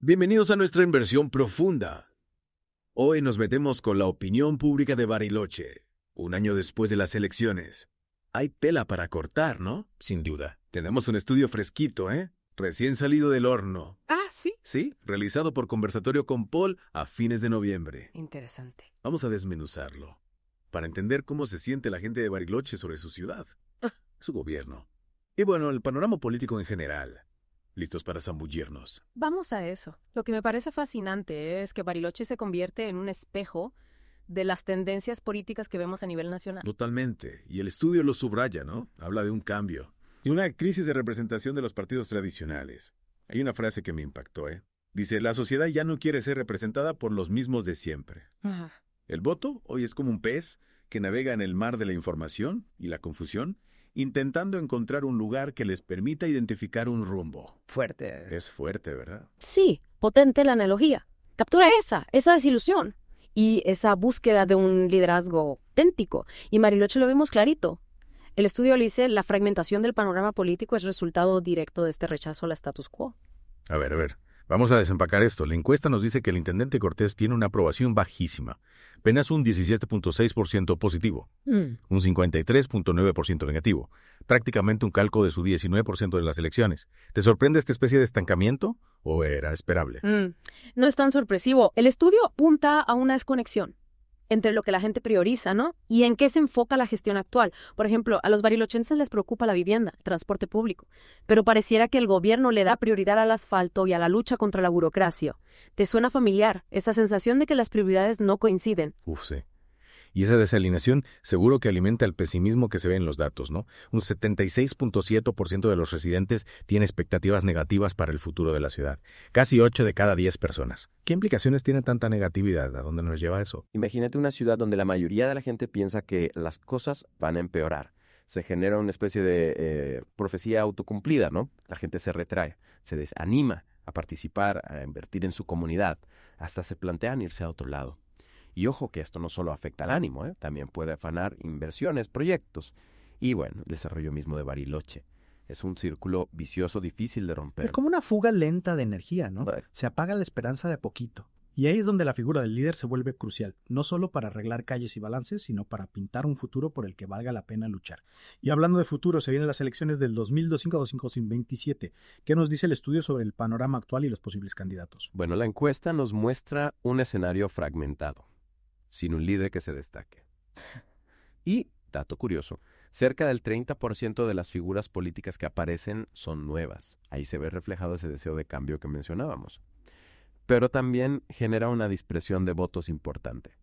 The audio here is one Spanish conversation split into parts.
Bienvenidos a nuestra inversión profunda. Hoy nos metemos con la opinión pública de Bariloche, un año después de las elecciones. Hay tela para cortar, ¿no? Sin duda. Tenemos un estudio fresquito, ¿eh? Recién salido del horno. Ah, sí. Sí, realizado por conversatorio con Paul a fines de noviembre. Interesante. Vamos a desmenuzarlo, para entender cómo se siente la gente de Bariloche sobre su ciudad, su gobierno. Y bueno, el panorama político en general. ¿Listos para zambullirnos? Vamos a eso. Lo que me parece fascinante es que Bariloche se convierte en un espejo de las tendencias políticas que vemos a nivel nacional. Totalmente. Y el estudio lo subraya, ¿no? Habla de un cambio. Y una crisis de representación de los partidos tradicionales. Hay una frase que me impactó, ¿eh? Dice, la sociedad ya no quiere ser representada por los mismos de siempre. Ajá. El voto hoy es como un pez que navega en el mar de la información y la confusión, intentando encontrar un lugar que les permita identificar un rumbo. Fuerte. Es fuerte, ¿verdad? Sí, potente la analogía. Captura esa desilusión y esa búsqueda de un liderazgo auténtico. Y en Bariloche lo vemos clarito. El estudio dice la fragmentación del panorama político es resultado directo de este rechazo al status quo. A ver. Vamos a desempacar esto. La encuesta nos dice que el intendente Cortés tiene una aprobación bajísima. Apenas un 17.6% positivo, un 53.9% negativo. Prácticamente un calco de su 19% de las elecciones. ¿Te sorprende esta especie de estancamiento o era esperable? No es tan sorpresivo. El estudio apunta a una desconexión entre lo que la gente prioriza, ¿no? Y en qué se enfoca la gestión actual. Por ejemplo, a los barilochenses les preocupa la vivienda, el transporte público, pero pareciera que el gobierno le da prioridad al asfalto y a la lucha contra la burocracia. ¿Te suena familiar esa sensación de que las prioridades no coinciden? Sí. Y esa desalineación seguro que alimenta el pesimismo que se ve en los datos, ¿no? Un 76.7% de los residentes tiene expectativas negativas para el futuro de la ciudad. Casi 8 de cada 10 personas. ¿Qué implicaciones tiene tanta negatividad? ¿A dónde nos lleva eso? Imagínate una ciudad donde la mayoría de la gente piensa que las cosas van a empeorar. Se genera una especie de profecía autocumplida, ¿no? La gente se retrae, se desanima a participar, a invertir en su comunidad. Hasta se plantean irse a otro lado. Y ojo que esto no solo afecta al ánimo, también puede afanar inversiones, proyectos. Y bueno, el desarrollo mismo de Bariloche. Es un círculo vicioso difícil de romper. Es como una fuga lenta de energía, ¿no? Bueno. Se apaga la esperanza de a poquito. Y ahí es donde la figura del líder se vuelve crucial, no solo para arreglar calles y balances, sino para pintar un futuro por el que valga la pena luchar. Y hablando de futuro, se vienen las elecciones del 2025-2027. ¿Qué nos dice el estudio sobre el panorama actual y los posibles candidatos? Bueno, la encuesta nos muestra un escenario fragmentado, sin un líder que se destaque. Y, dato curioso, cerca del 30% de las figuras políticas que aparecen son nuevas. Ahí se ve reflejado ese deseo de cambio que mencionábamos. Pero también genera una dispersión de votos importante.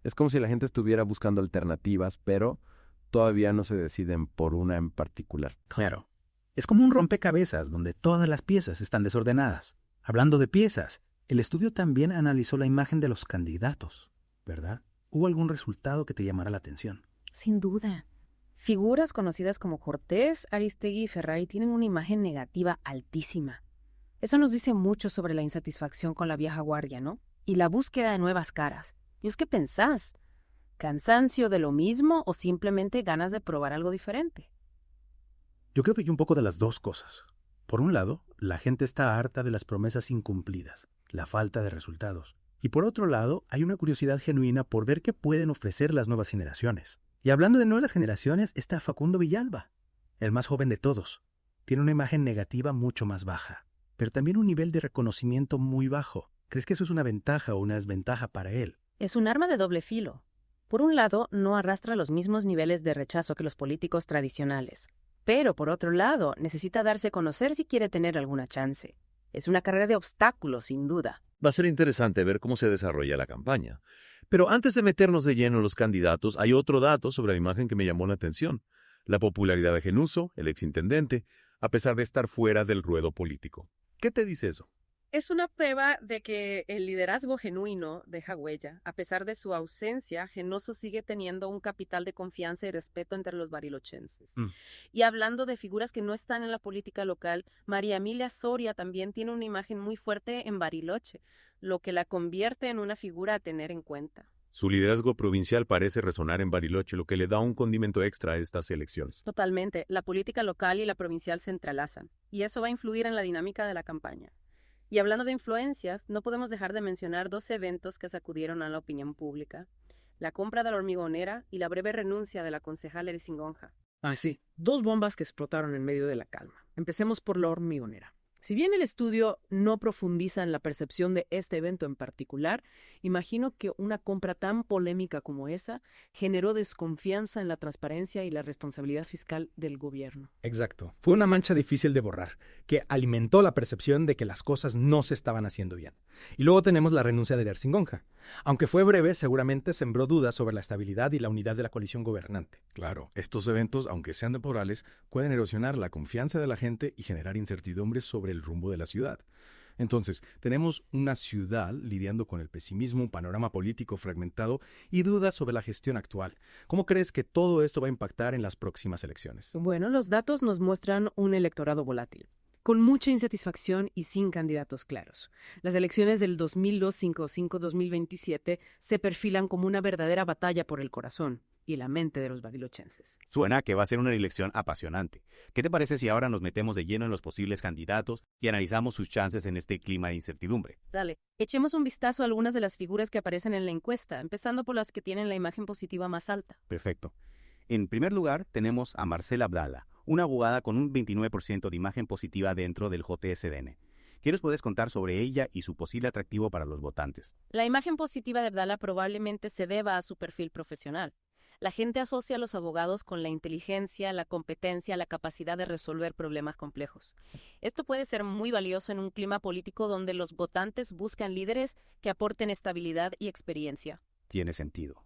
Es como si la gente estuviera buscando alternativas, pero todavía no se deciden por una en particular. Claro. Es como un rompecabezas donde todas las piezas están desordenadas. Hablando de piezas, el estudio también analizó la imagen de los candidatos, ¿verdad? ¿Hubo algún resultado que te llamara la atención? Sin duda. Figuras conocidas como Cortés, Aristegui y Ferrari tienen una imagen negativa altísima. Eso nos dice mucho sobre la insatisfacción con la vieja guardia, ¿no? Y la búsqueda de nuevas caras. ¿Y es qué pensás? ¿Cansancio de lo mismo o simplemente ganas de probar algo diferente? Yo creo que hay un poco de las dos cosas. Por un lado, la gente está harta de las promesas incumplidas, la falta de resultados. Y por otro lado, hay una curiosidad genuina por ver qué pueden ofrecer las nuevas generaciones. Y hablando de nuevas generaciones, está Facundo Villalba, el más joven de todos. Tiene una imagen negativa mucho más baja, pero también un nivel de reconocimiento muy bajo. ¿Crees que eso es una ventaja o una desventaja para él? Es un arma de doble filo. Por un lado, no arrastra los mismos niveles de rechazo que los políticos tradicionales. Pero, por otro lado, necesita darse a conocer si quiere tener alguna chance. Es una carrera de obstáculos, sin duda. Va a ser interesante ver cómo se desarrolla la campaña. Pero antes de meternos de lleno en los candidatos, hay otro dato sobre la imagen que me llamó la atención. La popularidad de Genuso, el exintendente, a pesar de estar fuera del ruedo político. ¿Qué te dice eso? Es una prueba de que el liderazgo genuino deja huella. A pesar de su ausencia, Genoso sigue teniendo un capital de confianza y respeto entre los barilochenses. Y hablando de figuras que no están en la política local, María Emilia Soria también tiene una imagen muy fuerte en Bariloche, lo que la convierte en una figura a tener en cuenta. Su liderazgo provincial parece resonar en Bariloche, lo que le da un condimento extra a estas elecciones. Totalmente. La política local y la provincial se entrelazan, y eso va a influir en la dinámica de la campaña. Y hablando de influencias, no podemos dejar de mencionar 2 eventos que sacudieron a la opinión pública: la compra de la hormigonera y la breve renuncia de la concejal Erzingonja. Sí, 2 bombas que explotaron en medio de la calma. Empecemos por la hormigonera. Si bien el estudio no profundiza en la percepción de este evento en particular, imagino que una compra tan polémica como esa generó desconfianza en la transparencia y la responsabilidad fiscal del gobierno. Exacto. Fue una mancha difícil de borrar, que alimentó la percepción de que las cosas no se estaban haciendo bien. Y luego tenemos la renuncia de Erzingonja. Aunque fue breve, seguramente sembró dudas sobre la estabilidad y la unidad de la coalición gobernante. Claro, estos eventos, aunque sean temporales, pueden erosionar la confianza de la gente y generar incertidumbres sobre el rumbo de la ciudad. Entonces, tenemos una ciudad lidiando con el pesimismo, un panorama político fragmentado y dudas sobre la gestión actual. ¿Cómo crees que todo esto va a impactar en las próximas elecciones? Bueno, los datos nos muestran un electorado volátil, con mucha insatisfacción y sin candidatos claros. Las elecciones del 2025-2027 se perfilan como una verdadera batalla por el corazón y la mente de los barilochenses. Suena que va a ser una elección apasionante. ¿Qué te parece si ahora nos metemos de lleno en los posibles candidatos y analizamos sus chances en este clima de incertidumbre? Dale, echemos un vistazo a algunas de las figuras que aparecen en la encuesta, empezando por las que tienen la imagen positiva más alta. Perfecto. En primer lugar, tenemos a Marcela Abdala, una abogada con un 29% de imagen positiva dentro del JSDN. ¿Qué nos puedes contar sobre ella y su posible atractivo para los votantes? La imagen positiva de Abdala probablemente se deba a su perfil profesional. La gente asocia a los abogados con la inteligencia, la competencia, la capacidad de resolver problemas complejos. Esto puede ser muy valioso en un clima político donde los votantes buscan líderes que aporten estabilidad y experiencia. Tiene sentido.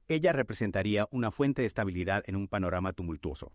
Ella representaría una fuente de estabilidad en un panorama tumultuoso.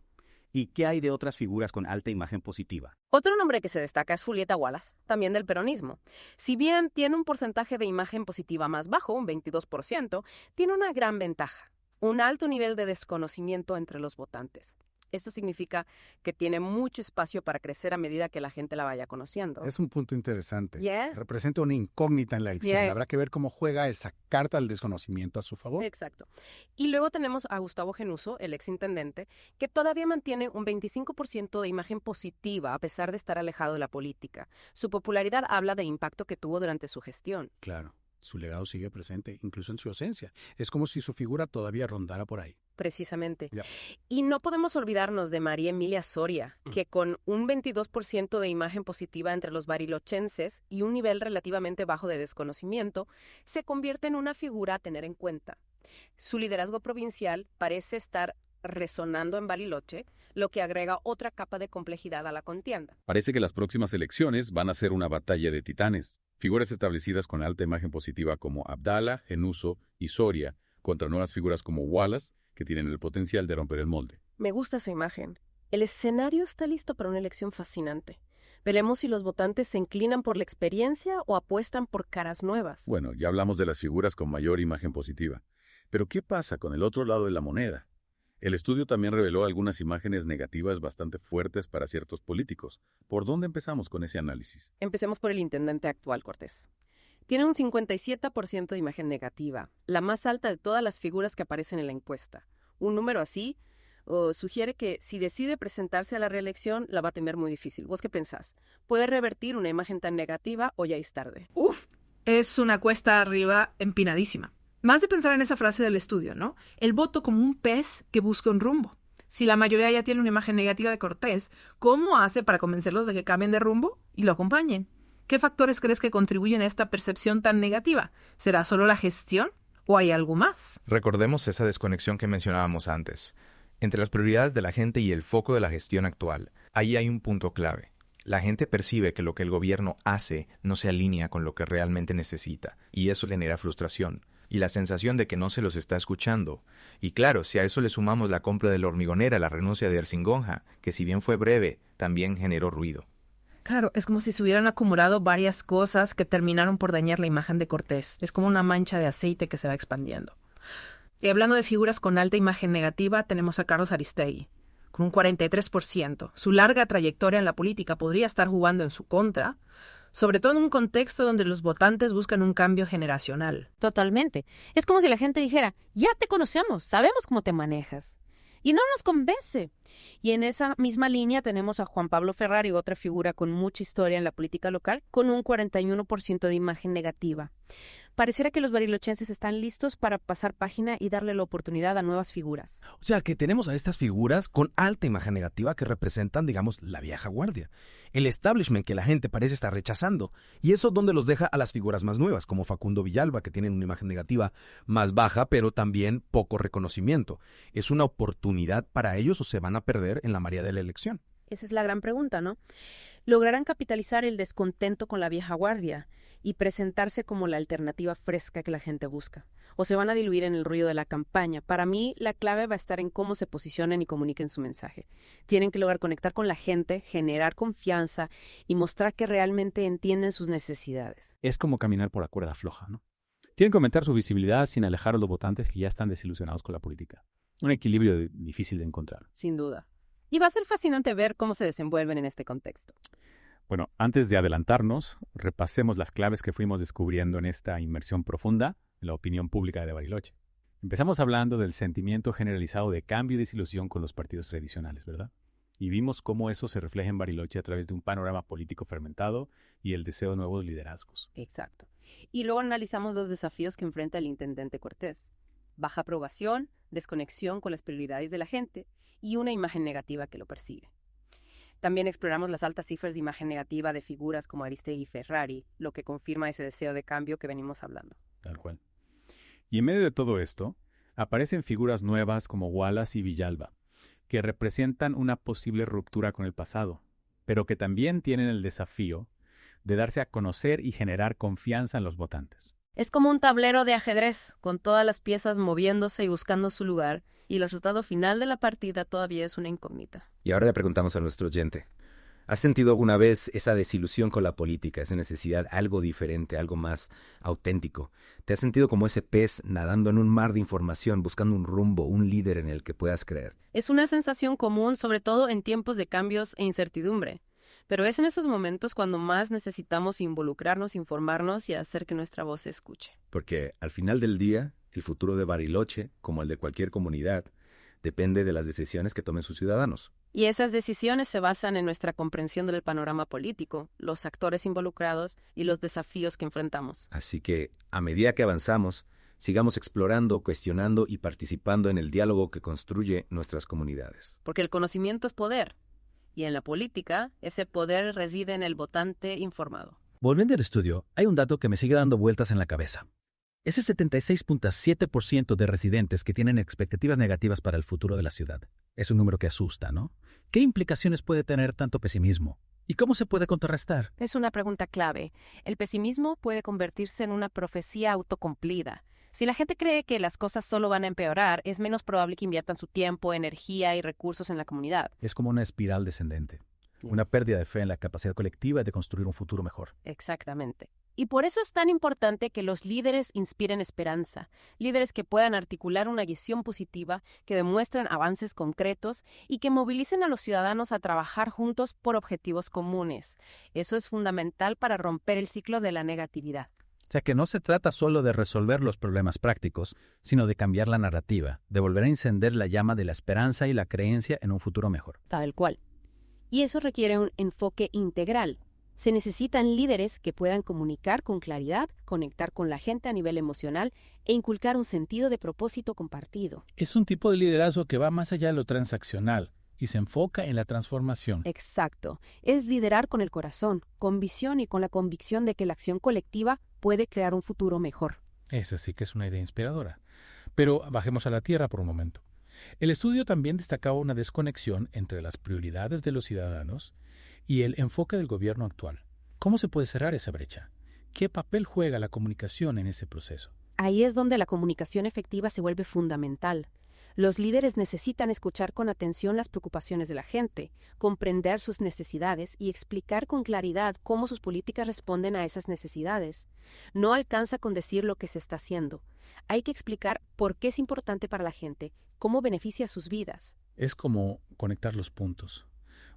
¿Y qué hay de otras figuras con alta imagen positiva? Otro nombre que se destaca es Julieta Wallace, también del peronismo. Si bien tiene un porcentaje de imagen positiva más bajo, un 22%, tiene una gran ventaja: un alto nivel de desconocimiento entre los votantes. Esto significa que tiene mucho espacio para crecer a medida que la gente la vaya conociendo. Es un punto interesante. Yeah. Representa una incógnita en la elección. Yeah. Habrá que ver cómo juega esa carta del desconocimiento a su favor. Exacto. Y luego tenemos a Gustavo Genuso, el exintendente, que todavía mantiene un 25% de imagen positiva a pesar de estar alejado de la política. Su popularidad habla del impacto que tuvo durante su gestión. Claro, su legado sigue presente, incluso en su ausencia. Es como si su figura todavía rondara por ahí. Precisamente. Ya. Y no podemos olvidarnos de María Emilia Soria, que con un 22% de imagen positiva entre los barilochenses y un nivel relativamente bajo de desconocimiento, se convierte en una figura a tener en cuenta. Su liderazgo provincial parece estar resonando en Bariloche, lo que agrega otra capa de complejidad a la contienda. Parece que las próximas elecciones van a ser una batalla de titanes. Figuras establecidas con alta imagen positiva como Abdala, Genuso y Soria, contra nuevas figuras como Wallace, que tienen el potencial de romper el molde. Me gusta esa imagen. El escenario está listo para una elección fascinante. Veremos si los votantes se inclinan por la experiencia o apuestan por caras nuevas. Bueno, ya hablamos de las figuras con mayor imagen positiva. Pero ¿qué pasa con el otro lado de la moneda? El estudio también reveló algunas imágenes negativas bastante fuertes para ciertos políticos. ¿Por dónde empezamos con ese análisis? Empecemos por el intendente actual, Cortés. Tiene un 57% de imagen negativa, la más alta de todas las figuras que aparecen en la encuesta. Un número así sugiere que si decide presentarse a la reelección, la va a tener muy difícil. ¿Vos qué pensás? ¿Puede revertir una imagen tan negativa o ya es tarde? Es una cuesta arriba empinadísima. Más de pensar en esa frase del estudio, ¿no? El voto como un pez que busca un rumbo. Si la mayoría ya tiene una imagen negativa de Cortés, ¿cómo hace para convencerlos de que cambien de rumbo y lo acompañen? ¿Qué factores crees que contribuyen a esta percepción tan negativa? ¿Será solo la gestión o hay algo más? Recordemos esa desconexión que mencionábamos antes. Entre las prioridades de la gente y el foco de la gestión actual, ahí hay un punto clave. La gente percibe que lo que el gobierno hace no se alinea con lo que realmente necesita, y eso genera frustración, y la sensación de que no se los está escuchando. Y claro, si a eso le sumamos la compra de la hormigonera, la renuncia de Erzingonja, que si bien fue breve, también generó ruido. Claro, es como si se hubieran acumulado varias cosas que terminaron por dañar la imagen de Cortés. Es como una mancha de aceite que se va expandiendo. Y hablando de figuras con alta imagen negativa, tenemos a Carlos Aristegui, con un 43%. Su larga trayectoria en la política podría estar jugando en su contra, sobre todo en un contexto donde los votantes buscan un cambio generacional. Totalmente. Es como si la gente dijera, ya te conocemos, sabemos cómo te manejas. Y no nos convence. Y en esa misma línea tenemos a Juan Pablo Ferrari, otra figura con mucha historia en la política local, con un 41% de imagen negativa. Pareciera que los barilochenses están listos para pasar página y darle la oportunidad a nuevas figuras. O sea, que tenemos a estas figuras con alta imagen negativa que representan, digamos, la vieja guardia. El establishment que la gente parece estar rechazando. Y eso donde los deja a las figuras más nuevas, como Facundo Villalba, que tienen una imagen negativa más baja, pero también poco reconocimiento. ¿Es una oportunidad para ellos o se van a perder en la marea de la elección? Esa es la gran pregunta, ¿no? ¿Lograrán capitalizar el descontento con la vieja guardia y presentarse como la alternativa fresca que la gente busca? ¿O se van a diluir en el ruido de la campaña? Para mí, la clave va a estar en cómo se posicionen y comuniquen su mensaje. Tienen que lograr conectar con la gente, generar confianza y mostrar que realmente entienden sus necesidades. Es como caminar por la cuerda floja, ¿no? Tienen que aumentar su visibilidad sin alejar a los votantes que ya están desilusionados con la política. Un equilibrio difícil de encontrar. Sin duda. Y va a ser fascinante ver cómo se desenvuelven en este contexto. Bueno, antes de adelantarnos, repasemos las claves que fuimos descubriendo en esta inmersión profunda en la opinión pública de Bariloche. Empezamos hablando del sentimiento generalizado de cambio y desilusión con los partidos tradicionales, ¿verdad? Y vimos cómo eso se refleja en Bariloche a través de un panorama político fermentado y el deseo de nuevos liderazgos. Exacto. Y luego analizamos los desafíos que enfrenta el intendente Cortés. Baja aprobación, desconexión con las prioridades de la gente y una imagen negativa que lo persigue. También exploramos las altas cifras de imagen negativa de figuras como Aristegui y Ferrari, lo que confirma ese deseo de cambio que venimos hablando. Tal cual. Y en medio de todo esto, aparecen figuras nuevas como Wallace y Villalba, que representan una posible ruptura con el pasado, pero que también tienen el desafío de darse a conocer y generar confianza en los votantes. Es como un tablero de ajedrez, con todas las piezas moviéndose y buscando su lugar, y el resultado final de la partida todavía es una incógnita. Y ahora le preguntamos a nuestro oyente, ¿has sentido alguna vez esa desilusión con la política, esa necesidad, algo diferente, algo más auténtico? ¿Te has sentido como ese pez nadando en un mar de información, buscando un rumbo, un líder en el que puedas creer? Es una sensación común, sobre todo en tiempos de cambios e incertidumbre. Pero es en esos momentos cuando más necesitamos involucrarnos, informarnos y hacer que nuestra voz se escuche. Porque al final del día, el futuro de Bariloche, como el de cualquier comunidad, depende de las decisiones que tomen sus ciudadanos. Y esas decisiones se basan en nuestra comprensión del panorama político, los actores involucrados y los desafíos que enfrentamos. Así que, a medida que avanzamos, sigamos explorando, cuestionando y participando en el diálogo que construye nuestras comunidades. Porque el conocimiento es poder. Y en la política, ese poder reside en el votante informado. Volviendo al estudio, hay un dato que me sigue dando vueltas en la cabeza. Ese 76.7% de residentes que tienen expectativas negativas para el futuro de la ciudad. Es un número que asusta, ¿no? ¿Qué implicaciones puede tener tanto pesimismo? ¿Y cómo se puede contrarrestar? Es una pregunta clave. El pesimismo puede convertirse en una profecía autocumplida. Si la gente cree que las cosas solo van a empeorar, es menos probable que inviertan su tiempo, energía y recursos en la comunidad. Es como una espiral descendente. Una pérdida de fe en la capacidad colectiva de construir un futuro mejor. Exactamente. Y por eso es tan importante que los líderes inspiren esperanza, líderes que puedan articular una visión positiva, que demuestren avances concretos y que movilicen a los ciudadanos a trabajar juntos por objetivos comunes. Eso es fundamental para romper el ciclo de la negatividad. O sea que no se trata solo de resolver los problemas prácticos, sino de cambiar la narrativa, de volver a encender la llama de la esperanza y la creencia en un futuro mejor. Tal cual. Y eso requiere un enfoque integral. Se necesitan líderes que puedan comunicar con claridad, conectar con la gente a nivel emocional e inculcar un sentido de propósito compartido. Es un tipo de liderazgo que va más allá de lo transaccional y se enfoca en la transformación. Exacto. Es liderar con el corazón, con visión y con la convicción de que la acción colectiva puede crear un futuro mejor. Esa sí que es una idea inspiradora. Pero bajemos a la tierra por un momento. El estudio también destacaba una desconexión entre las prioridades de los ciudadanos y el enfoque del gobierno actual. ¿Cómo se puede cerrar esa brecha? ¿Qué papel juega la comunicación en ese proceso? Ahí es donde la comunicación efectiva se vuelve fundamental. Los líderes necesitan escuchar con atención las preocupaciones de la gente, comprender sus necesidades y explicar con claridad cómo sus políticas responden a esas necesidades. No alcanza con decir lo que se está haciendo. Hay que explicar por qué es importante para la gente, cómo beneficia sus vidas. Es como conectar los puntos.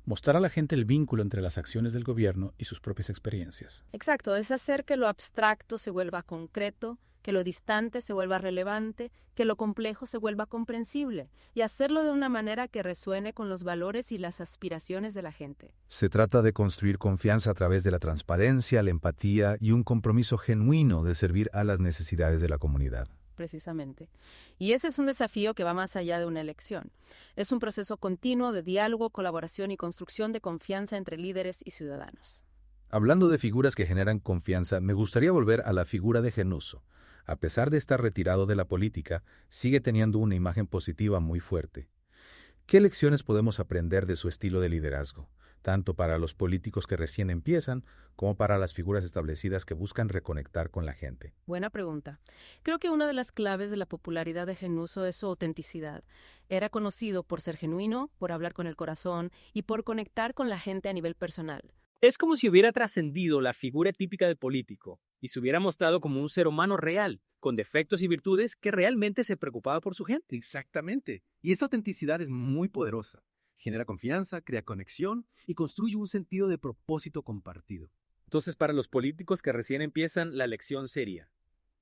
Mostrar a la gente el vínculo entre las acciones del gobierno y sus propias experiencias. Exacto, es hacer que lo abstracto se vuelva concreto que lo distante se vuelva relevante, que lo complejo se vuelva comprensible, y hacerlo de una manera que resuene con los valores y las aspiraciones de la gente. Se trata de construir confianza a través de la transparencia, la empatía y un compromiso genuino de servir a las necesidades de la comunidad. Precisamente. Y ese es un desafío que va más allá de una elección. Es un proceso continuo de diálogo, colaboración y construcción de confianza entre líderes y ciudadanos. Hablando de figuras que generan confianza, me gustaría volver a la figura de Genuso. A pesar de estar retirado de la política, sigue teniendo una imagen positiva muy fuerte. ¿Qué lecciones podemos aprender de su estilo de liderazgo, tanto para los políticos que recién empiezan, como para las figuras establecidas que buscan reconectar con la gente? Buena pregunta. Creo que una de las claves de la popularidad de Genuso es su autenticidad. Era conocido por ser genuino, por hablar con el corazón y por conectar con la gente a nivel personal. Es como si hubiera trascendido la figura típica del político y se hubiera mostrado como un ser humano real, con defectos y virtudes que realmente se preocupaba por su gente. Exactamente. Y esa autenticidad es muy poderosa. Genera confianza, crea conexión y construye un sentido de propósito compartido. Entonces, para los políticos que recién empiezan, la lección sería: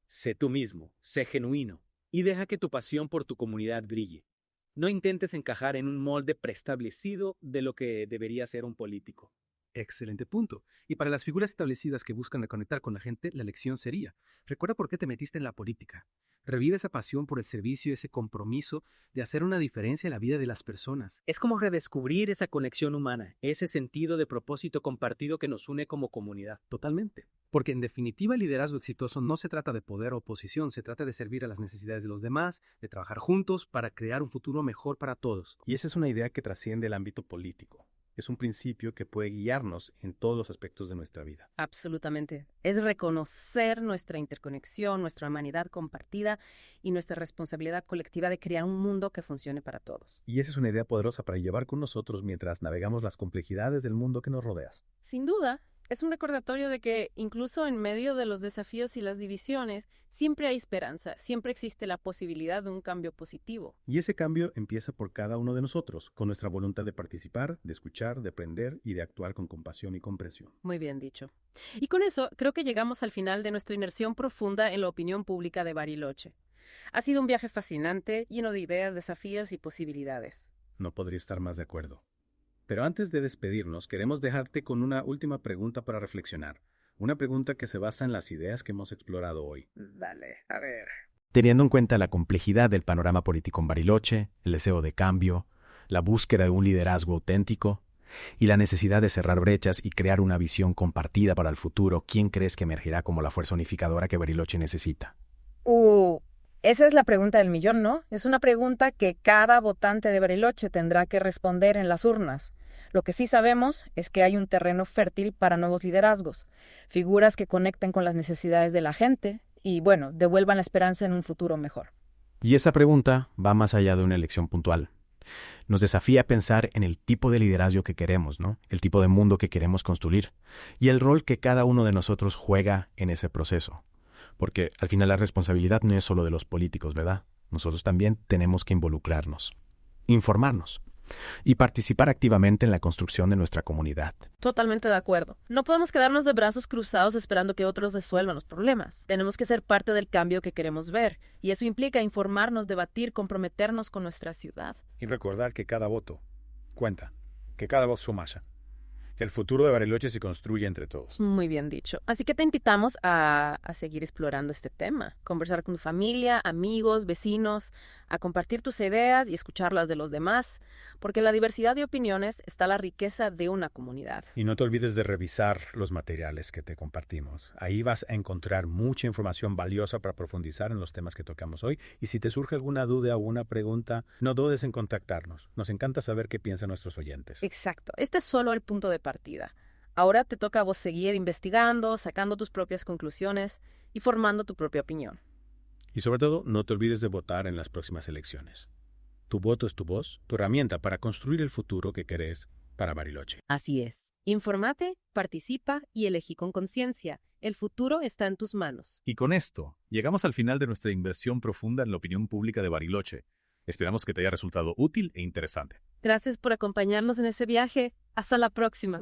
sé tú mismo, sé genuino y deja que tu pasión por tu comunidad brille. No intentes encajar en un molde preestablecido de lo que debería ser un político. Excelente punto. Y para las figuras establecidas que buscan reconectar con la gente, la lección sería: recuerda por qué te metiste en la política. Revive esa pasión por el servicio, ese compromiso de hacer una diferencia en la vida de las personas. Es como redescubrir esa conexión humana, ese sentido de propósito compartido que nos une como comunidad. Totalmente. Porque en definitiva el liderazgo exitoso no se trata de poder o posición, se trata de servir a las necesidades de los demás, de trabajar juntos para crear un futuro mejor para todos. Y esa es una idea que trasciende el ámbito político. Es un principio que puede guiarnos en todos los aspectos de nuestra vida. Absolutamente. Es reconocer nuestra interconexión, nuestra humanidad compartida y nuestra responsabilidad colectiva de crear un mundo que funcione para todos. Y esa es una idea poderosa para llevar con nosotros mientras navegamos las complejidades del mundo que nos rodea. Sin duda, es un recordatorio de que incluso en medio de los desafíos y las divisiones, siempre hay esperanza, siempre existe la posibilidad de un cambio positivo. Y ese cambio empieza por cada uno de nosotros, con nuestra voluntad de participar, de escuchar, de aprender y de actuar con compasión y comprensión. Muy bien dicho. Y con eso, creo que llegamos al final de nuestra inmersión profunda en la opinión pública de Bariloche. Ha sido un viaje fascinante, lleno de ideas, desafíos y posibilidades. No podría estar más de acuerdo. Pero antes de despedirnos, queremos dejarte con una última pregunta para reflexionar. Una pregunta que se basa en las ideas que hemos explorado hoy. Dale, a ver. Teniendo en cuenta la complejidad del panorama político en Bariloche, el deseo de cambio, la búsqueda de un liderazgo auténtico y la necesidad de cerrar brechas y crear una visión compartida para el futuro, ¿quién crees que emergirá como la fuerza unificadora que Bariloche necesita? Esa es la pregunta del millón, ¿no? Es una pregunta que cada votante de Bariloche tendrá que responder en las urnas. Lo que sí sabemos es que hay un terreno fértil para nuevos liderazgos, figuras que conecten con las necesidades de la gente y, bueno, devuelvan la esperanza en un futuro mejor. Y esa pregunta va más allá de una elección puntual. Nos desafía a pensar en el tipo de liderazgo que queremos, ¿no? El tipo de mundo que queremos construir y el rol que cada uno de nosotros juega en ese proceso. Porque al final la responsabilidad no es solo de los políticos, ¿verdad? Nosotros también tenemos que involucrarnos, informarnos y participar activamente en la construcción de nuestra comunidad. Totalmente de acuerdo. No podemos quedarnos de brazos cruzados esperando que otros resuelvan los problemas. Tenemos que ser parte del cambio que queremos ver. Y eso implica informarnos, debatir, comprometernos con nuestra ciudad. Y recordar que cada voto cuenta, que cada voz suma. Que el futuro de Bariloche se construye entre todos. Muy bien dicho. Así que te invitamos a seguir explorando este tema, conversar con tu familia, amigos, vecinos, a compartir tus ideas y escuchar las de los demás, porque en la diversidad de opiniones está la riqueza de una comunidad. Y no te olvides de revisar los materiales que te compartimos. Ahí vas a encontrar mucha información valiosa para profundizar en los temas que tocamos hoy. Y si te surge alguna duda o alguna pregunta, no dudes en contactarnos. Nos encanta saber qué piensan nuestros oyentes. Exacto. Este es solo el punto de partida. Ahora te toca a vos seguir investigando, sacando tus propias conclusiones y formando tu propia opinión. Y sobre todo, no te olvides de votar en las próximas elecciones. Tu voto es tu voz, tu herramienta para construir el futuro que querés para Bariloche. Así es. Infórmate, participa y elegí con conciencia. El futuro está en tus manos. Y con esto, llegamos al final de nuestra inversión profunda en la opinión pública de Bariloche. Esperamos que te haya resultado útil e interesante. Gracias por acompañarnos en ese viaje. Hasta la próxima.